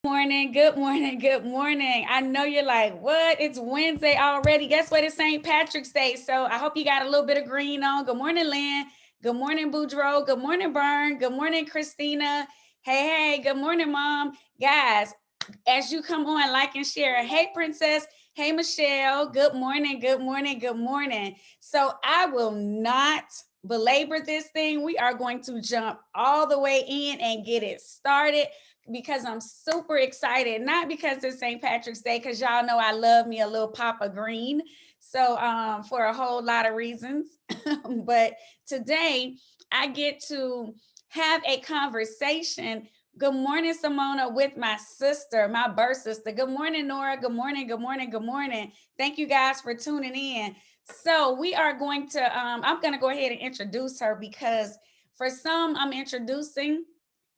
Morning, good morning, good morning. I know you're like, what? It's Wednesday already. Guess what? It's St. Patrick's Day. So I hope you got a little bit of green on. Good morning, Lynn. Good morning, Boudreaux. Good morning, Bern. Good morning, Christina. Hey, good morning, Mom. Guys, as you come on, like and share. Hey, Princess. Hey, Michelle. Good morning, good morning, good morning. So I will not belabor this thing. We are going to jump all the way in and get it started because I'm super excited, not because it's St. Patrick's Day, because y'all know I love me a little Papa Green. So for a whole lot of reasons. But today I get to have a conversation. Good morning, Simona, with my sister, my birth sister. Good morning, Nora. Good morning, good morning, good morning. Thank you guys for tuning in. So we are going to, I'm going to go ahead and introduce her because for some I'm introducing,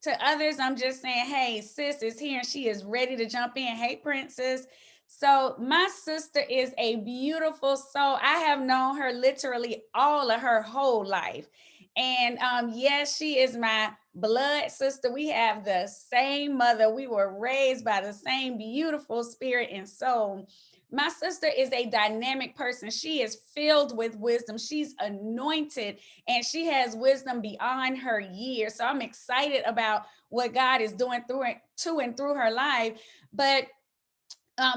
to others, I'm just saying, hey, sis is here and she is ready to jump in. Hey, princess. So my sister is a beautiful soul. I have known her literally all of her whole life. And yes, she is my blood sister. We have the same mother. We were raised by the same beautiful spirit and soul. My sister is a dynamic person. She is filled with wisdom. She's anointed and she has wisdom beyond her years. So I'm excited about what God is doing through it, to and through her life. But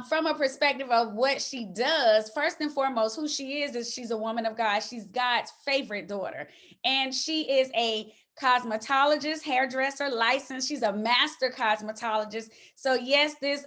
from a perspective of what she does, first and foremost, who she is she's a woman of God. She's God's favorite daughter. And she is a cosmetologist, hairdresser, licensed. She's a master cosmetologist. So yes, this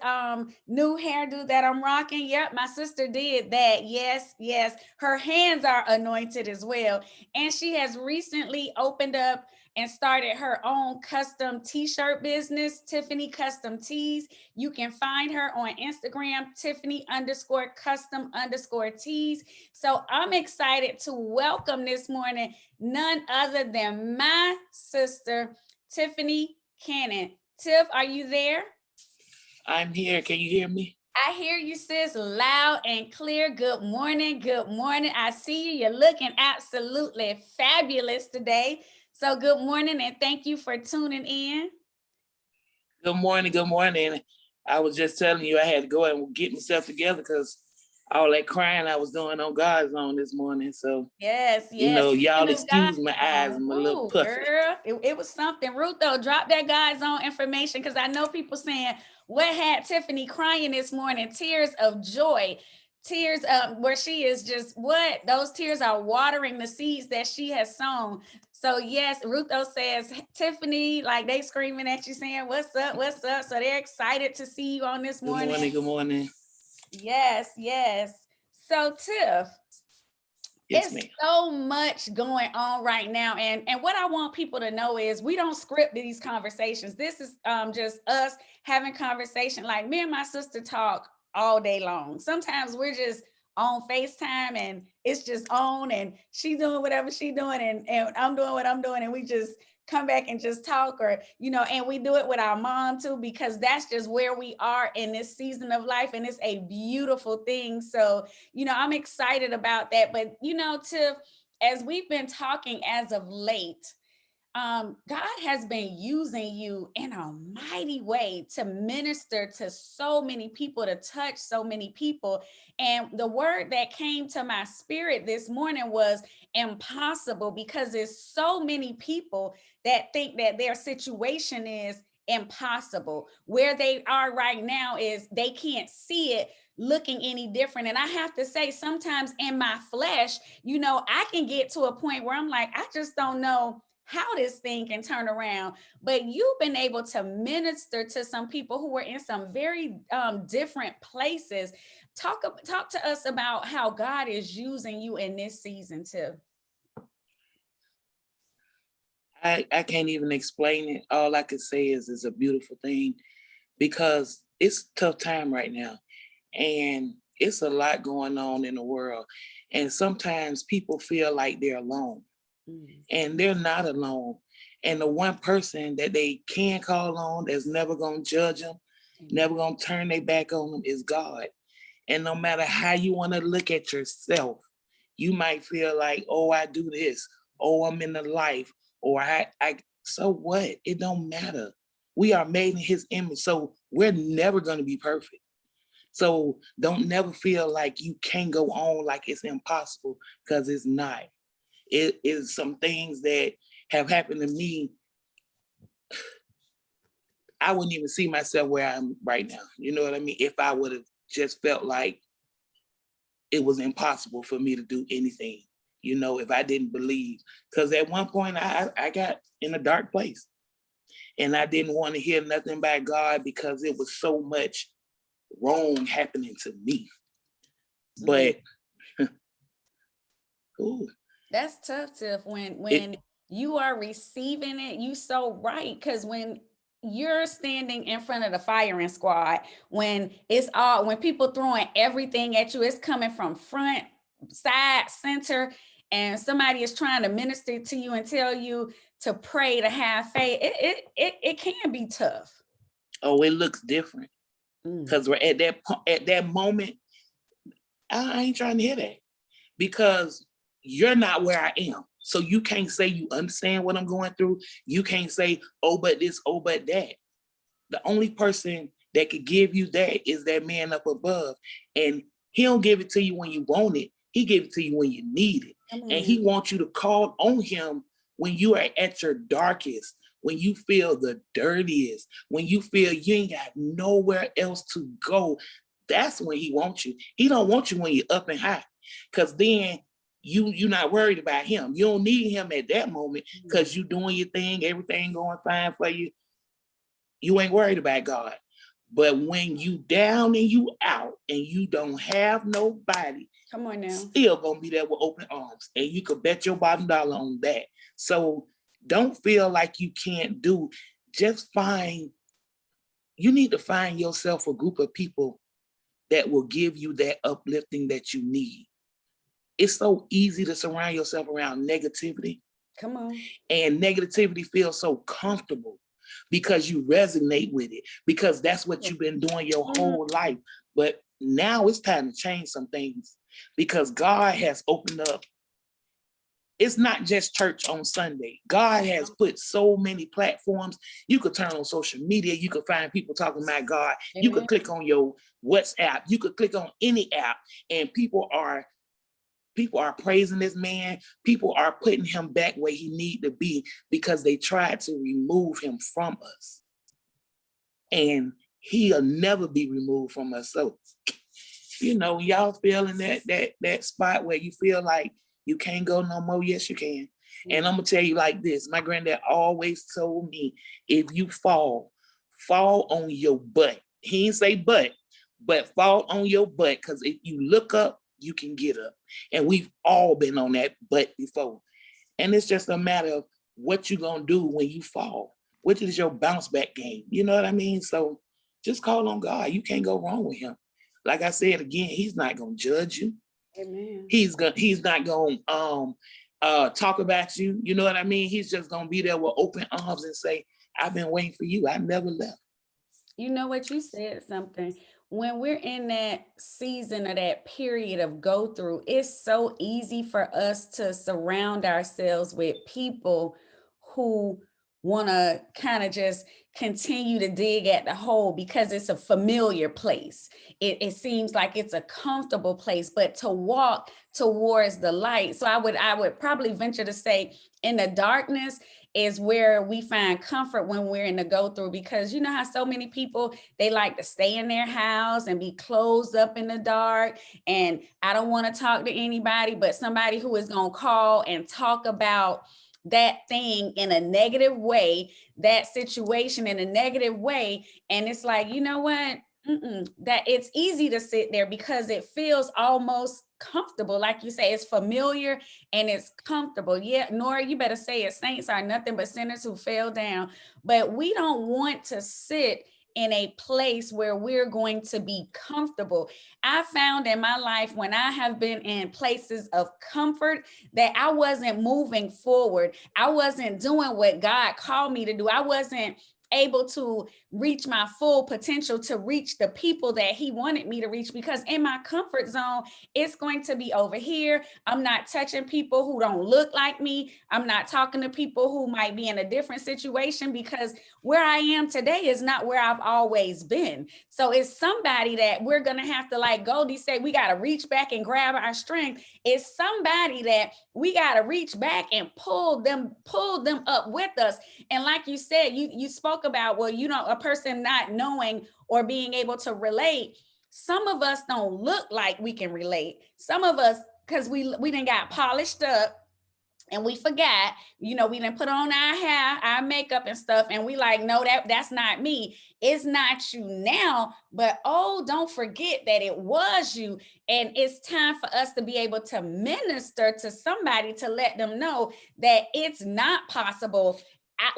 new hairdo that I'm rocking, yep, my sister did that. Yes, yes. Her hands are anointed as well. And she has recently opened up and started her own custom t-shirt business, Tiffany Custom Tees. You can find her on Instagram, Tiffany_custom_tees. So I'm excited to welcome this morning none other than my sister, Tiffany Cannon. Tiff, are you there? I'm here. Can you hear me? I hear you, sis, loud and clear. Good morning. Good morning. I see you. You're looking absolutely fabulous today. So good morning and thank you for tuning in. Good morning. Good morning. I was just telling you I had to go and get myself together because all that crying I was doing on God's on this morning. So, Yes, yes. y'all Speaking of God excuse my eyes. zone, I'm a little ooh, puffy. girl, it was something. Ruth, though, drop that God zone information because I know people saying, what had Tiffany crying this morning? Tears of joy. Tears where she is just what? Those tears are watering the seeds that she has sown. So yes, Ruth though says, Tiffany, like they screaming at you saying, what's up? What's up? So they're excited to see you on this Good morning. morning. Good morning. Yes, yes. So Tiff, Yes, it's ma'am. so much going on right now, and what I want people to know is we don't script these conversations. This is just us having conversation. Like me and my sister talk all day long. Sometimes we're just on FaceTime and it's just on, and she doing whatever she doing, and I'm doing what I'm doing, and we just come back and just talk, or and we do it with our mom too, because that's just where we are in this season of life, and it's a beautiful thing. So I'm excited about that. But, Tiff, as we've been talking as of late, God has been using you in a mighty way to minister to so many people, to touch so many people. And the word that came to my spirit this morning was impossible, because there's so many people that think that their situation is impossible. Where they are right now is they can't see it looking any different. And I have to say, sometimes in my flesh, I can get to a point where I'm like, I just don't know how this thing can turn around. But you've been able to minister to some people who were in some very different places. Talk to us about how God is using you in this season too. I can't even explain it. All I can say is it's a beautiful thing because it's a tough time right now. And it's a lot going on in the world. And sometimes people feel like they're alone. And they're not alone. And the one person that they can call on that's never going to judge them, never going to turn their back on them is God. And no matter how you want to look at yourself, you might feel like, oh, I do this, oh, I'm in the life, or so what? It don't matter. We are made in his image. So We're never going to be perfect. So don't never feel like you can't go on, like it's impossible, because it's not. It is some things that have happened to me. I wouldn't even see myself where I am right now. You know what I mean? If I would have just felt like it was impossible for me to do anything, if I didn't believe. Because at one point I got in a dark place and I didn't want to hear nothing about God because it was so much wrong happening to me. But ooh. That's tough, Tiff. When you are receiving it, you so right. Because when you're standing in front of the firing squad, when people throwing everything at you, it's coming from front, side, center, and somebody is trying to minister to you and tell you to pray, to have faith. It can be tough. Oh, it looks different. Because we're at that moment, I ain't trying to hear that. Because you're not where I am. So you can't say you understand what I'm going through. You can't say, oh, but this, oh, but that. The only person that could give you that is that man up above. And he don't give it to you when you want it. He give it to you when you need it. And he wants you to call on him when you are at your darkest, when you feel the dirtiest, when you feel you ain't got nowhere else to go. That's when he wants you. He don't want you when you're up and high. Because then you're not worried about him. You don't need him at that moment because you doing your thing, everything going fine for you. You ain't worried about God. But when you down and you out and you don't have nobody, come on now, still gonna be there with open arms. And you could bet your bottom dollar on that. So don't feel like you can't do. Just you need to find yourself a group of people that will give you that uplifting that you need. It's so easy to surround yourself around negativity. Come on. And negativity feels so comfortable because you resonate with it, because that's what you've been doing your whole life. But now it's time to change some things because God has opened up. It's not just church on Sunday. God has put so many platforms. You could turn on social media. You could find people talking about God. Amen. You could click on your WhatsApp. You could click on any app and people are praising this man. People are putting him back where he need to be because they tried to remove him from us. And he'll never be removed from us. So, y'all feeling that spot where you feel like you can't go no more. Yes, you can. And I'm gonna tell you like this. My granddad always told me, if you fall on your butt. He didn't say but fall on your butt. Because if you look up, you can get up. And we've all been on that butt before. And it's just a matter of what you're going to do when you fall. Which is your bounce back game. You know what I mean? So just call on God. You can't go wrong with him. Like I said, again, he's not going to judge you. Amen. He's not going to talk about you. You know what I mean? He's just going to be there with open arms and say, I've been waiting for you. I never left. You know what? You said something. When we're in that season or that period of go through, it's so easy for us to surround ourselves with people who want to kind of just continue to dig at the hole because it's a familiar place. It seems like it's a comfortable place, but to walk towards the light. So I would probably venture to say in the darkness is where we find comfort when we're in the go through, because you know how so many people, they like to stay in their house and be closed up in the dark. And I don't want to talk to anybody, but somebody who is going to call and talk about that thing in a negative way, that situation in a negative way. And it's like, you know what? That it's easy to sit there because it feels almost comfortable. Like you say, it's familiar and it's comfortable. Yeah, Nora, you better say it. Saints are nothing but sinners who fell down. But we don't want to sit in a place where we're going to be comfortable. I found in my life when I have been in places of comfort that I wasn't moving forward. I wasn't doing what God called me to do. I wasn't able to reach my full potential, to reach the people that he wanted me to reach, because in my comfort zone, it's going to be over here. I'm not touching people who don't look like me. I'm not talking to people who might be in a different situation, because where I am today is not where I've always been. So it's somebody that we're going to have to, like Goldie said, we got to reach back and grab our strength. It's somebody that we got to reach back and pull them up with us. And like you said, you spoke about, well, a person not knowing or being able to relate. Some of us don't look like we can relate. Some of us, because we done got polished up, and we forgot, we didn't put on our hair, our makeup and stuff, and we like, no, that's not me. It's not you now, but don't forget that it was you. And it's time for us to be able to minister to somebody, to let them know that it's not possible.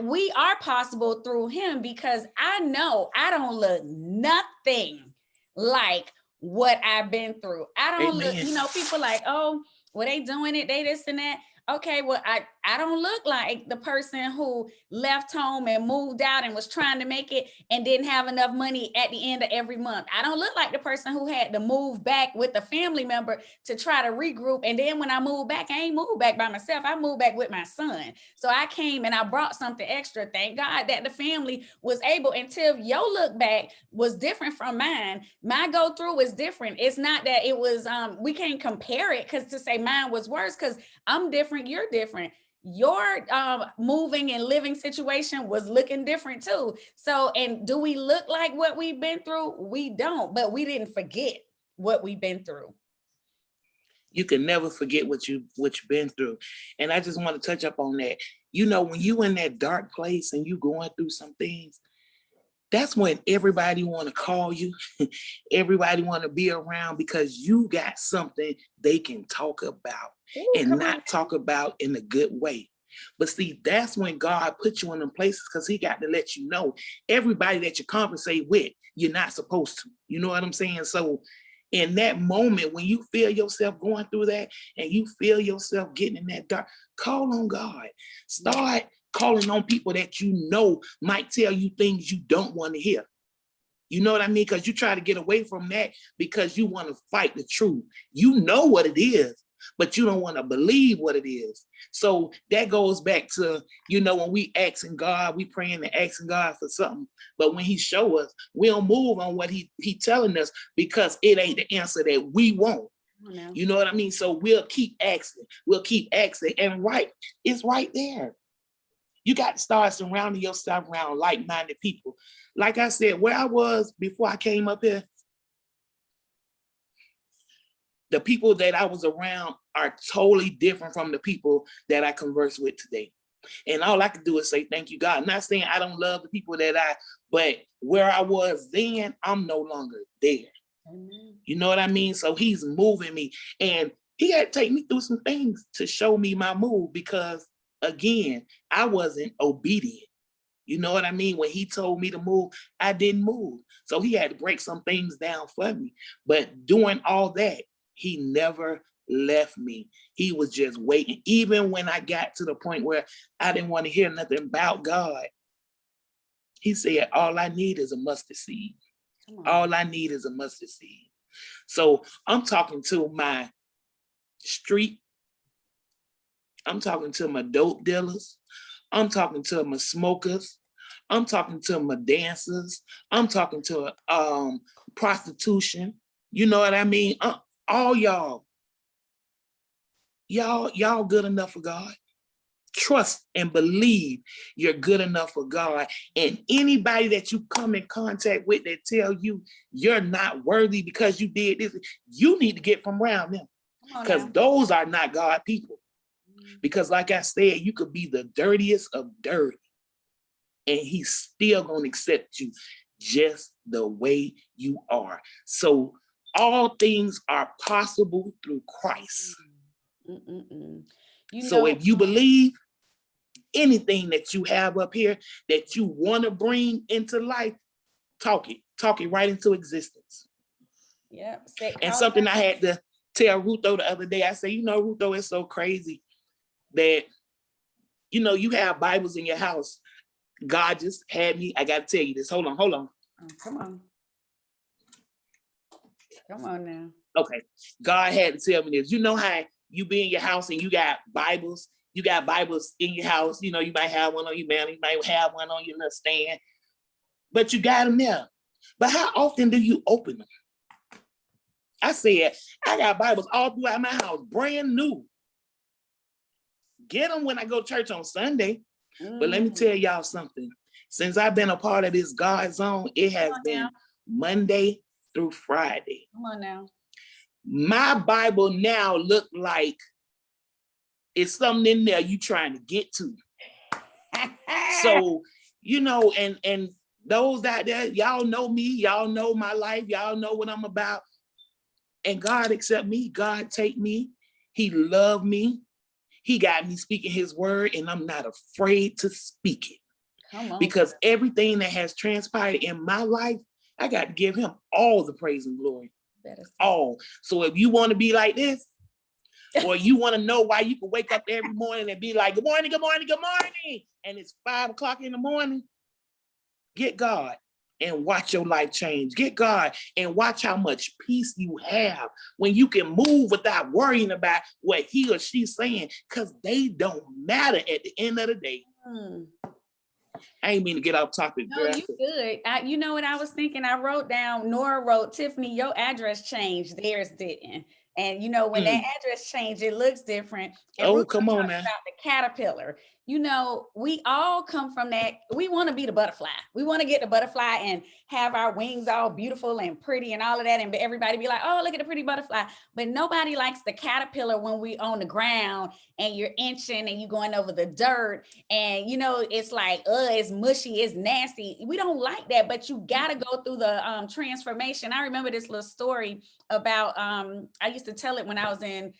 We are possible through him, because I know I don't look nothing like what I've been through. I don't look, people like, oh, well, they doing it, they this and that. Okay, well, I don't look like the person who left home and moved out and was trying to make it and didn't have enough money at the end of every month. I don't look like the person who had to move back with a family member to try to regroup. And then when I moved back, I ain't moved back by myself. I moved back with my son. So I came and I brought something extra. Thank God that the family was able, until your look back was different from mine. My go through was different. It's not that it was, we can't compare it, because to say mine was worse, because I'm different, you're different. Your moving and living situation was looking different too. So, and do we look like what we've been through? We don't, but we didn't forget what we've been through. You can never forget what you've been through. And I just want to touch up on that. When you in that dark place and you going through some things, that's when everybody want to call you. Everybody want to be around, because you got something they can talk about. Ooh, and not talk about in a good way. But see, that's when God put you in them places, because he got to let you know everybody that you conversate with, you're not supposed to. You know what I'm saying? So in that moment, when you feel yourself going through that and you feel yourself getting in that dark, call on God. Start calling on people that might tell you things you don't want to hear. You know what I mean? Because you try to get away from that because you want to fight the truth. You know what it is, but you don't want to believe what it is. So that goes back to, when we asking God, we praying and asking God for something. But when he show us, we don't move on what he telling us, because it ain't the answer that we want. You know what I mean? So we'll keep asking. And it's right there. You got to start surrounding yourself around like-minded people. Like I said, where I was before I came up here, the people that I was around are totally different from the people that I converse with today. And all I can do is say, thank you, God. I'm not saying I don't love the people but where I was then, I'm no longer there. Amen. You know what I mean? So he's moving me, and he had to take me through some things to show me my move, because again, I wasn't obedient. You know what I mean? When he told me to move, I didn't move. So he had to break some things down for me. But doing all that, he never left me. He was just waiting. Even when I got to the point where I didn't want to hear nothing about God, he said, all I need is a mustard seed. All I need is a mustard seed. So I'm talking to my street. I'm talking to my dope dealers. I'm talking to my smokers. I'm talking to my dancers. I'm talking to prostitution. You know what I mean? All y'all good enough for God. Trust and believe you're good enough for God. And anybody that you come in contact with that tell you you're not worthy because you did this, you need to get from around them, because those are not God people. Because like I said, you could be the dirtiest of dirty, and he's still going to accept you just the way you are. So all things are possible through Christ. So if you believe, anything that you have up here that you want to bring into life, talk it right into existence. Yeah. And something I had to tell Rutho the other day, I say, Rutho, it's so crazy that, you have Bibles in your house. God just had me. I got to tell you this. Hold on. Oh, come on now. Okay. God had to tell me this. You know how you be in your house and you got Bibles in your house. You know, you might have one on your mantle, you might have one on your little stand, but you got them there. But how often do you open them? I said, I got Bibles all throughout my house, brand new. Get them when I go to church on Sunday. But let me tell y'all something. Since I've been a part of this God zone, it has been Monday through Friday. Come on now. My Bible now look like it's something in there you trying to get to. So, you know, and those out there, y'all know me, y'all know my life, y'all know what I'm about. And God accept me, God take me, he loved me. He got me speaking his word, and I'm not afraid to speak it. Come on. Because everything that has transpired in my life, I got to give him all the praise and glory. All. So if you want to be like this, or you want to know why you can wake up every morning and be like, good morning, good morning, good morning, and it's 5 o'clock in the morning, get God and watch your life change. Get God and watch how much peace you have when you can move without worrying about what he or she's saying, because they don't matter at the end of the day. I ain't mean to get off topic. No, you good. You know what I was thinking? I wrote down, Nora wrote, Tiffany, your address changed, theirs didn't. And you know, when that address changed, it looks different. And come on now. About the caterpillar. You know, we all come from that. We want to be the butterfly. We want to get the butterfly and have our wings all beautiful and pretty and all of that. And everybody be like, oh, look at the pretty butterfly. But nobody likes the caterpillar when we on the ground and you're inching and you going over the dirt. And, you know, it's like, it's mushy, it's nasty. We don't like that, but you got to go through the transformation. I remember this little story about, I used to tell it when I was in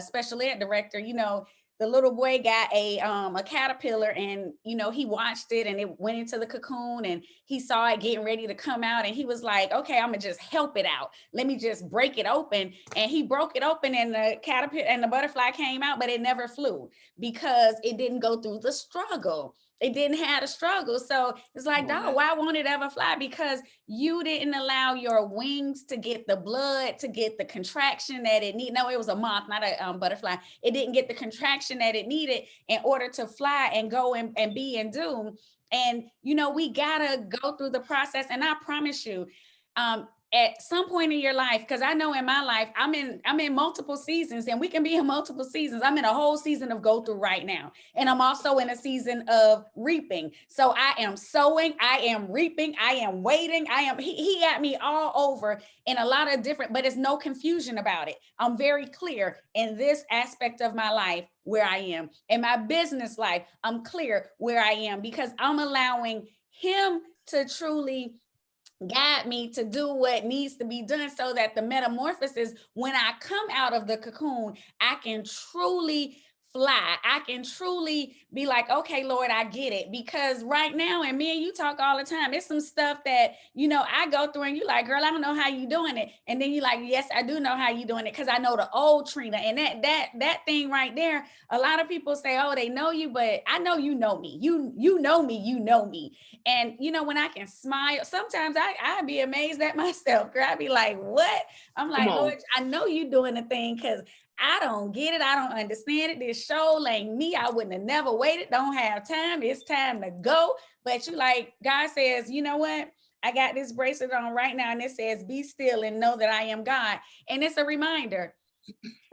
special ed director. You know, the little boy got a caterpillar, and you know, he watched it and it went into the cocoon and he saw it getting ready to come out, and he was like, okay, I'm gonna just help it out, let me just break it open. And he broke it open and the caterpillar and the butterfly came out, but it never flew because it didn't go through the struggle. It didn't have a struggle. So it's like, dog, why won't it ever fly? Because you didn't allow your wings to get the blood, to get the contraction that it needed. No, it was a moth, not a butterfly. It didn't get the contraction that it needed in order to fly and go and be and do. And, you know, we gotta go through the process. And I promise you, at some point in your life, because I know in my life, I'm in multiple seasons, and we can be in multiple seasons. I'm in a whole season of go through right now. And I'm also in a season of reaping. So I am sowing, I am reaping, I am waiting. He got me all over in a lot of different, but there's no confusion about it. I'm very clear in this aspect of my life where I am. In my business life, I'm clear where I am because I'm allowing him to truly guide me to do what needs to be done so that the metamorphosis, when I come out of the cocoon, I can truly fly. I can truly be like, okay, Lord, I get it. Because right now, and me and you talk all the time, it's some stuff that, you know, I go through and you like, girl, I don't know how you doing it. And then you like, yes, I do know how you doing it because I know the old Trina. And that thing right there, a lot of people say, oh, they know you, but I know you know me. You know me, you know me. And, you know, when I can smile, sometimes I'd be amazed at myself, girl. I'd be like, what? I'm like, Lord, I know you doing the thing because I don't get it. I don't understand it. This show ain't me. I wouldn't have never waited. Don't have time. It's time to go. But you like, God says, you know what? I got this bracelet on right now and it says, be still and know that I am God. And it's a reminder.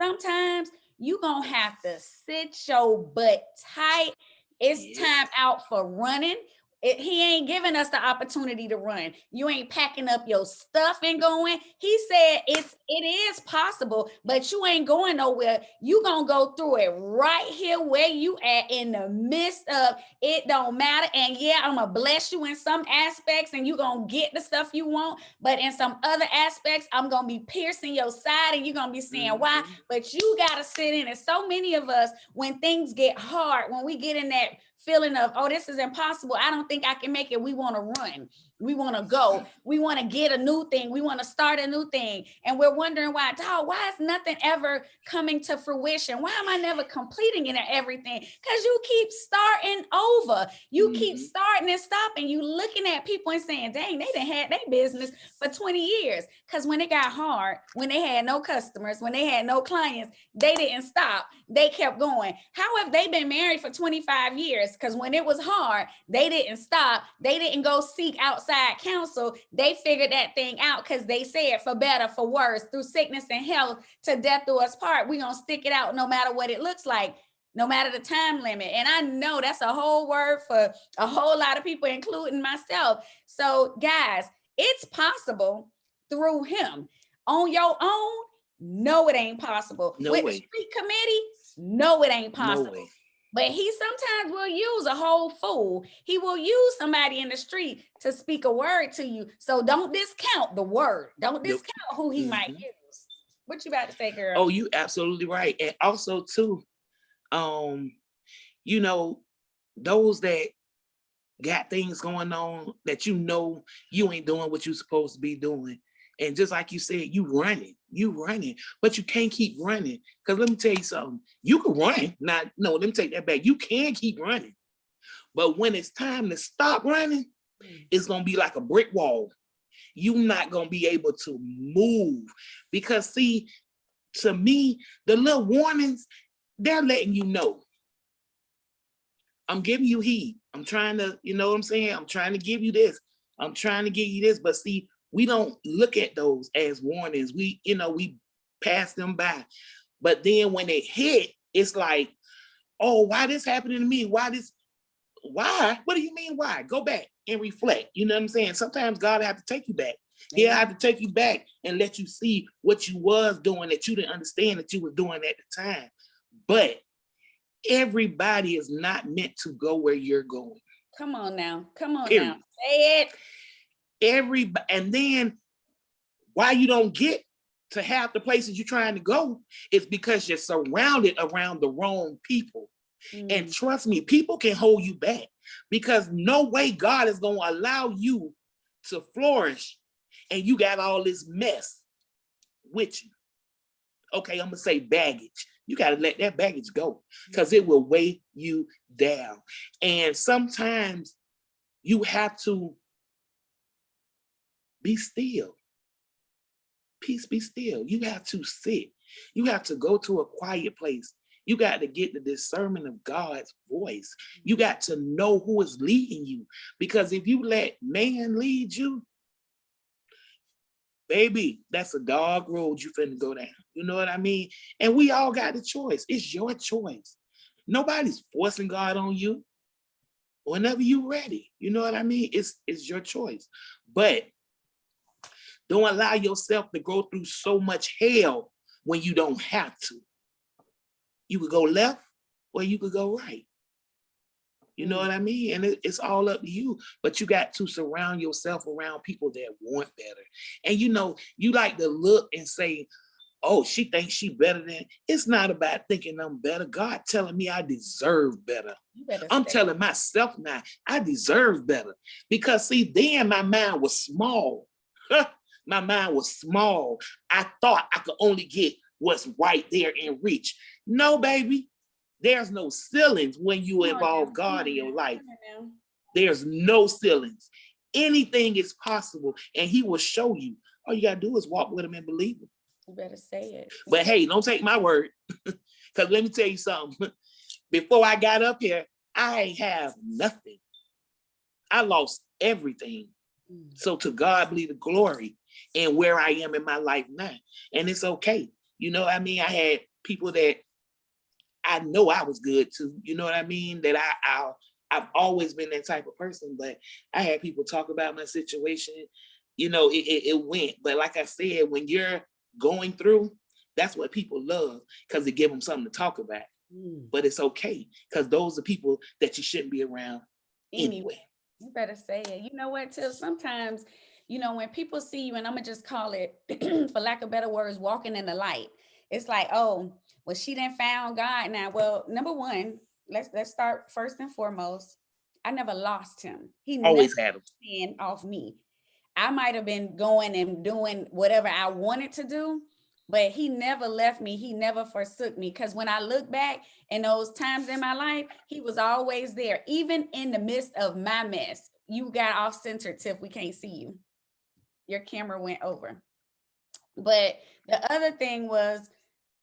Sometimes you gonna have to sit your butt tight. It's time out for running. He ain't giving us the opportunity to run. You ain't packing up your stuff and going. He said it is possible, but you ain't going nowhere. You gonna go through it right here where you at in the midst of it. Don't matter. And yeah, I'm gonna bless you in some aspects and you gonna get the stuff you want. But in some other aspects, I'm gonna be piercing your side and you're gonna be saying why. But you gotta sit in. And so many of us, when things get hard, when we get in that feeling of, oh, this is impossible, I don't think I can make it, we want to run. We want to go. We want to get a new thing. We want to start a new thing. And we're wondering why, dog, why is nothing ever coming to fruition? Why am I never completing it and everything? Because you keep starting over. You keep starting and stopping. You looking at people and saying, dang, they done had their business for 20 years. Because when it got hard, when they had no customers, when they had no clients, they didn't stop. They kept going. How have they been married for 25 years? Because when it was hard, they didn't stop. They didn't go seek outside counsel. They figured that thing out because they said, for better, for worse, through sickness and health, to death do us part, we're going to stick it out no matter what it looks like, no matter the time limit. And I know that's a whole word for a whole lot of people, including myself. So guys, it's possible through him. On your own, no, it ain't possible. No With way. the street committee, no, it ain't possible. No way. But he sometimes will use a whole fool. He will use somebody in the street to speak a word to you. So don't discount the word. Don't discount who he might use. What you about to say, girl? Oh, you absolutely right. And also too, you know, those that got things going on that you know you ain't doing what you're supposed to be doing. And just like you said, you running, but you can't keep running. Because let me tell you something, you can run. No, let me take that back. You can keep running. But when it's time to stop running, it's going to be like a brick wall. You're not going to be able to move. Because see, to me, the little warnings, they're letting you know. I'm giving you heed. I'm trying to, you know what I'm saying? I'm trying to give you this. I'm trying to give you this. But see, we don't look at those as warnings. We pass them by. But then when it hit, it's like, oh, why this happening to me? Why? What do you mean why? Go back and reflect. You know what I'm saying? Sometimes God have to take you back. He'll have to take you back and let you see what you was doing that you didn't understand that you were doing at the time. But everybody is not meant to go where you're going. Come on now. Come on Period. now. Say it. Everybody, and then why you don't get to half the places you're trying to go is because you're surrounded around the wrong people. And trust me, people can hold you back because no way God is going to allow you to flourish and you got all this mess with you. Okay, I'm going to say baggage. You got to let that baggage go because it will weigh you down. And sometimes you have to be still. Peace, be still. You have to sit. You have to go to a quiet place. You got to get the discernment of God's voice. You got to know who is leading you. Because if you let man lead you, baby, that's a dog road you finna go down. You know what I mean? And we all got the choice. It's your choice. Nobody's forcing God on you. Whenever you're ready, you know what I mean? It's your choice. But don't allow yourself to go through so much hell when you don't have to. You could go left or you could go right. You know what I mean? And it's all up to you. But you got to surround yourself around people that want better. And you like to look and say, oh, she thinks she better than. It's not about thinking I'm better. God telling me I deserve better. I'm telling myself now, I deserve better. Because see, then my mind was small. My mind was small. I thought I could only get what's right there in reach. No, baby. There's no ceilings when you involve God in your life. There's no ceilings. Anything is possible, and he will show you. All you got to do is walk with him and believe him. You better say it. But hey, don't take my word. Because let me tell you something. Before I got up here, I ain't have nothing. I lost everything. So to God be the glory and where I am in my life now. And it's okay. You know what I mean? I had people that I know I was good to, you know what I mean? That I've always been that type of person, but I had people talk about my situation. It went. But like I said, when you're going through, that's what people love because it gives them something to talk about. But it's okay because those are people that you shouldn't be around anyway. You better say it. You know what, Tiff? Sometimes, when people see you, and I'm going to just call it, for lack of better words, walking in the light. It's like, oh, well, she done found God now. Well, number one, let's start first and foremost. I never lost him. He never Always had them. been off me. I might have been going and doing whatever I wanted to do, but he never left me. He never forsook me. Because when I look back in those times in my life, he was always there, even in the midst of my mess. You got off center, Tiff. We can't see you. Your camera went over. But the other thing was,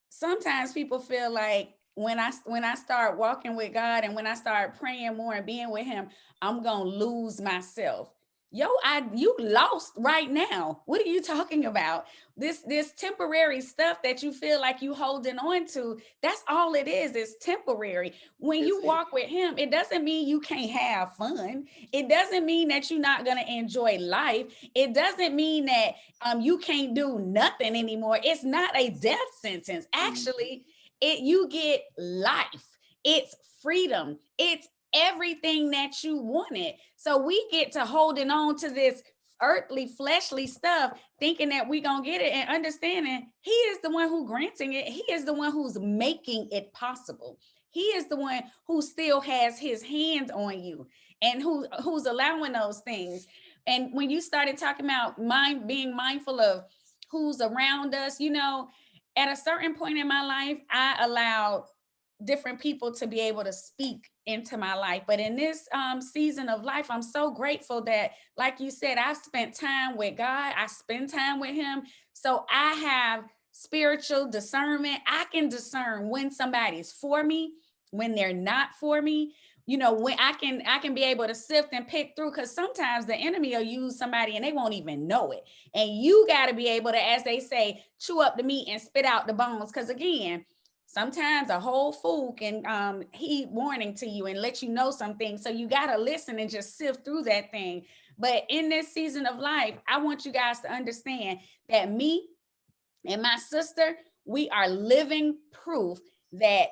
sometimes people feel like when I start walking with God and when I start praying more and being with him, I'm gonna lose myself. You lost right now. What are you talking about? This temporary stuff that you feel like you holding on to, that's all it is. It's temporary. When That's you it. walk with him, it doesn't mean you can't have fun. It doesn't mean that you're not gonna enjoy life. It doesn't mean that you can't do nothing anymore. It's not a death sentence. Mhm. Actually, you get life. It's freedom. It's everything that you wanted. So we get to holding on to this earthly, fleshly stuff, thinking that we gonna get it, and understanding he is the one who granting it. He is the one who's making it possible. He is the one who still has his hands on you, and who's allowing those things. And when you started talking about being mindful of who's around us, at a certain point in my life, I allowed different people to be able to speak into my life. But in this season of life, I'm so grateful that, like you said, I've spent time with God. I spend time with him. So I have spiritual discernment. I can discern when somebody's for me, when they're not for me. When I can be able to sift and pick through, because sometimes the enemy will use somebody and they won't even know it. And you got to be able to, as they say, chew up the meat and spit out the bones. Because again, sometimes a whole fool can heed warning to you and let you know something. So you got to listen and just sift through that thing. But in this season of life, I want you guys to understand that me and my sister, we are living proof that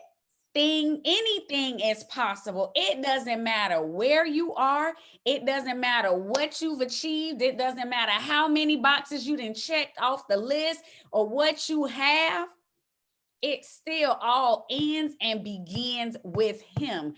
anything is possible. It doesn't matter where you are. It doesn't matter what you've achieved. It doesn't matter how many boxes you done checked off the list or what you have. It still all ends and begins with him,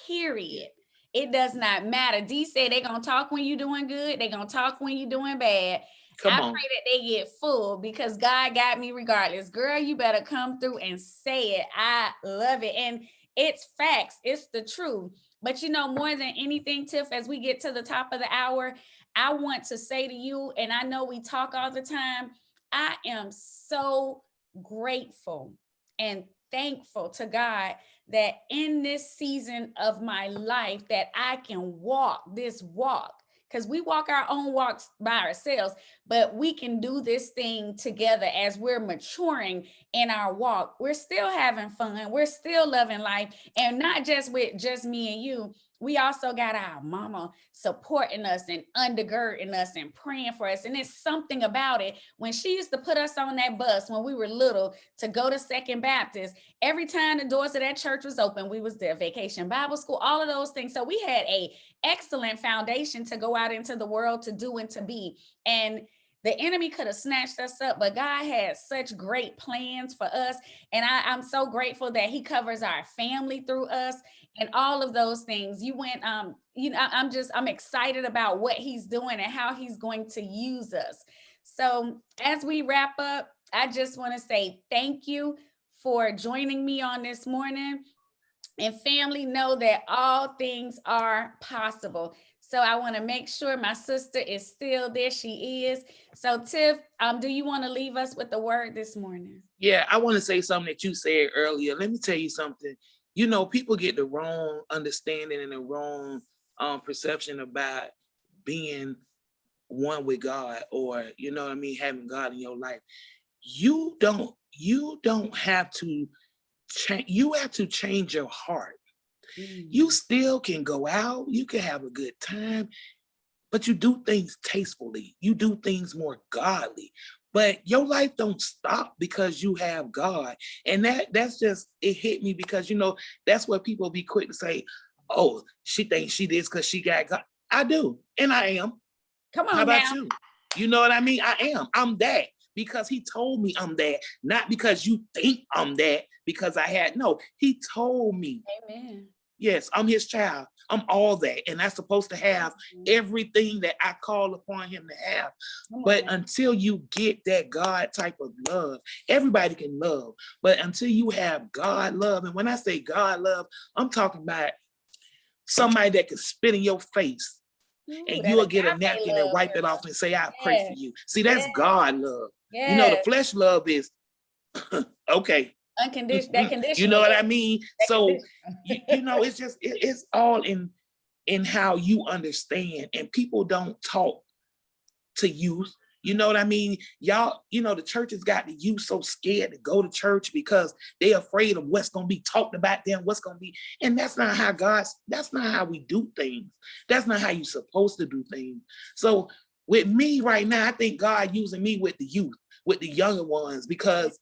period. It does not matter. D said they're going to talk when you're doing good. They're going to talk when you're doing bad. I Come pray on. that they get full, because God got me regardless. Girl, you better come through and say it. I love it. And it's facts. It's the truth. But more than anything, Tiff, as we get to the top of the hour, I want to say to you, and I know we talk all the time, I am so grateful and thankful to God that in this season of my life that I can walk this walk, because we walk our own walks by ourselves, but we can do this thing together as we're maturing in our walk. We're still having fun. We're still loving life, and not just with just me and you. We also got our mama supporting us and undergirding us and praying for us. And it's something about it. When she used to put us on that bus when we were little to go to Second Baptist, every time the doors of that church was open, we was there. Vacation Bible School, all of those things. So we had a excellent foundation to go out into the world to do and to be. And the enemy could have snatched us up, but God had such great plans for us. And I'm so grateful that he covers our family through us and all of those things. I'm excited about what he's doing and how he's going to use us. So as we wrap up, I just want to say thank you for joining me on this morning. And family, know that all things are possible. So I want to make sure my sister is still there. She is. So Tiff, do you want to leave us with the word this morning? Yeah, I want to say something that you said earlier. Let me tell you something. People get the wrong understanding and the wrong perception about being one with God, or what I mean, having God in your life. You don't have to change. You have to change your heart. You still can go out, you can have a good time, but you do things tastefully. You do things more godly. But your life don't stop because you have God. And that's just, it hit me because that's what people be quick to say, oh, she thinks she this because she got God. I do, and I am. Come How on about now. you? You know what I mean? I am. I'm that because he told me I'm that, not because you think I'm that because I had no, he told me. Amen. Yes, I'm his child. I'm all that. And I'm supposed to have everything that I call upon him to have. But until you get that God type of love, everybody can love. But until you have God love, and when I say God love, I'm talking about somebody that can spit in your face and you'll get a napkin and wipe it off and say, I pray for you. See, that's God love. You know, the flesh love is, okay. Unconditional, that conditional. You know what I mean? So, you know, it's just, it's all in how you understand. And people don't talk to youth. You know what I mean? Y'all, you know, the church has got the youth so scared to go to church because they're afraid of what's going to be talked about them, what's going to be. And that's not how that's not how we do things. That's not how you're supposed to do things. So with me right now, I think God using me with the youth, with the younger ones, because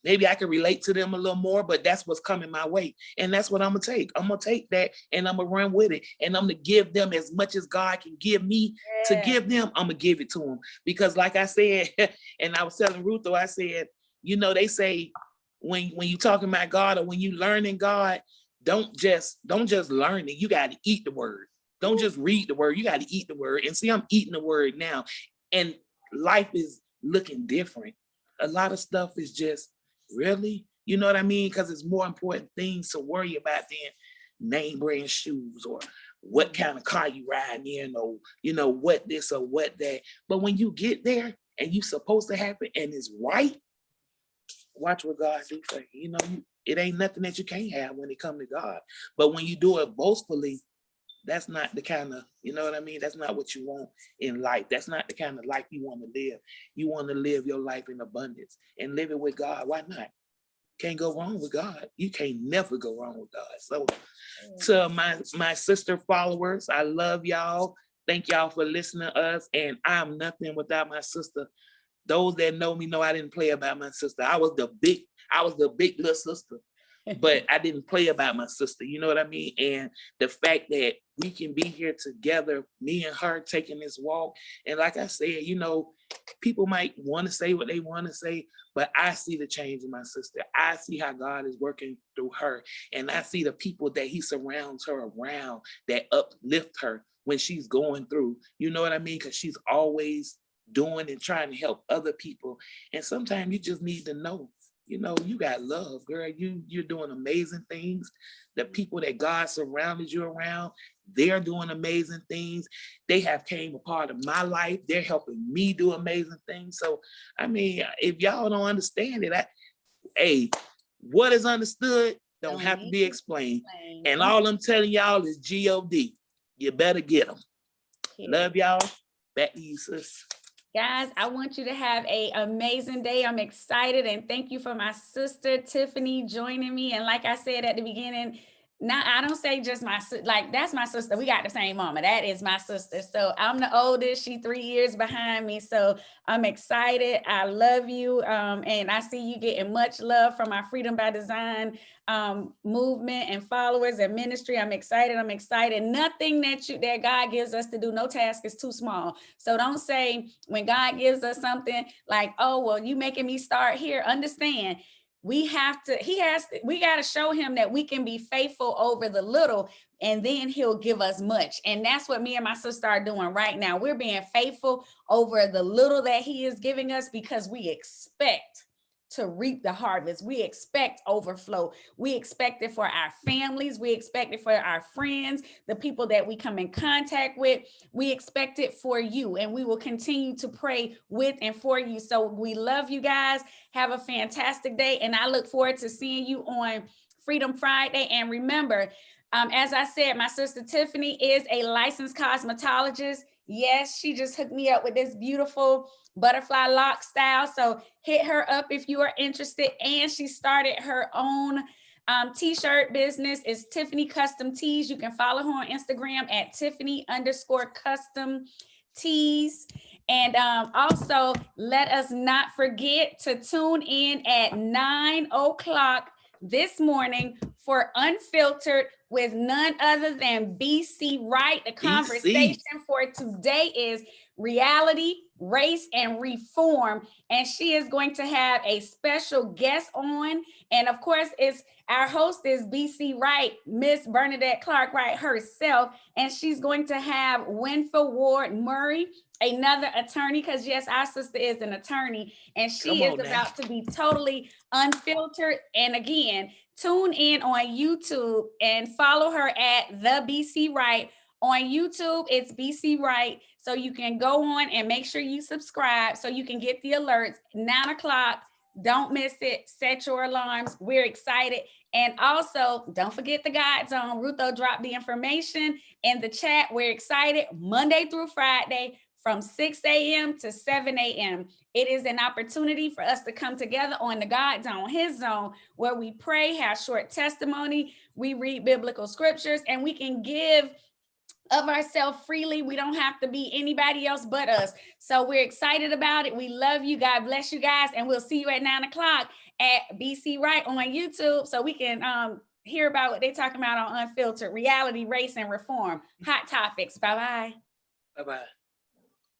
maybe I can relate to them a little more, but that's what's coming my way. And that's what I'm going to take. I'm going to take that and I'm going to run with it. And I'm going to give them as much as God can give me to give them. I'm going to give it to them. Because like I said, and I was telling Ruth, though, I said, you know, they say when you talking about God or when you learning God, don't just learn it. You got to eat the word. Don't just read the word. You got to eat the word. And see, I'm eating the word now. And life is looking different. A lot of stuff is just, really? You know what I mean? Because it's more important things to worry about than name brand shoes or what kind of car you riding in or, you know, what this or what that. But when you get there and you supposed to happen and it's right, watch what God do for you. You know, it ain't nothing that you can't have when it comes to God. But when you do it boastfully, that's not the kind of, you know what I mean? That's not what you want in life. That's not the kind of life you want to live. You want to live your life in abundance and live it with God. Why not? Can't go wrong with God. You can't never go wrong with God. So to my sister followers, I love y'all. Thank y'all for listening to us. And I'm nothing without my sister. Those that know me know I didn't play about my sister. I was the big little sister. But I didn't play about my sister, you know what I mean? And the fact that we can be here together, me and her taking this walk. And like I said, you know, people might want to say what they want to say, but I see the change in my sister. I see how God is working through her. And I see the people that he surrounds her around that uplift her when she's going through, you know what I mean? Because she's always doing and trying to help other people. And sometimes you just need to know, you know, you got love, girl. You're doing amazing things. The people that God surrounded you around, they're doing amazing things. They have came a part of my life. They're helping me do amazing things. So, I mean, if y'all don't understand it, hey, what is understood don't have to be explained. And all I'm telling y'all is G-O-D. You better get them. Love y'all. Back to you, sis. Guys, I want you to have an amazing day. I'm excited and thank you for my sister Tiffany joining me. And like I said at the beginning, now I don't say just my sister, like that's my sister. We got the same mama. That is my sister. So I'm the oldest. She 3 years behind me. So I'm excited. I love you. And I see you getting much love from our Freedom by Design movement and followers and ministry. I'm excited. I'm excited. Nothing that God gives us to do, no task is too small. So don't say when God gives us something like, oh, well, you making me start here. Understand. We got to show him that we can be faithful over the little and then he'll give us much. And that's what me and my sister are doing right now. We're being faithful over the little that he is giving us because we expect to reap the harvest. We expect overflow. We expect it for our families. We expect it for our friends, the people that we come in contact with. We expect it for you, and we will continue to pray with and for you. So we love you guys. Have a fantastic day, and I look forward to seeing you on Freedom Friday. And remember, as I said, my sister Tiffany is a licensed cosmetologist. Yes, she just hooked me up with this beautiful butterfly lock style. So hit her up if you are interested. And she started her own t-shirt business. It's Tiffany Custom Tees. You can follow her on Instagram at Tiffany_custom tees. And also let us not forget to tune in at 9 o'clock this morning for Unfiltered with none other than BC Wright. The conversation for today is Reality, Race, and Reform. And she is going to have a special guest on. And of course, it's our host is BC Wright, Miss Bernadette Clark Wright herself. And she's going to have Winfrey Ward Murray, another attorney, because yes, our sister is an attorney, and she is about to be totally unfiltered. And again, tune in on YouTube and follow her at the BC Wright. On YouTube, it's BC Wright. So you can go on and make sure you subscribe so you can get the alerts. 9 o'clock. Don't miss it. Set your alarms. We're excited. And also, don't forget the God Zone. Rutho dropped the information in the chat. We're excited. Monday through Friday from 6 a.m. to 7 a.m. It is an opportunity for us to come together on the God Zone, his zone, where we pray, have short testimony, we read biblical scriptures, and we can give of ourselves freely. We don't have to be anybody else but us. So we're excited about it. We love you. God bless you guys. And we'll see you at 9 o'clock at BC Wright on YouTube so we can hear about what they're talking about on Unfiltered, Reality, Race, and Reform. Hot topics. Bye-bye. Bye-bye.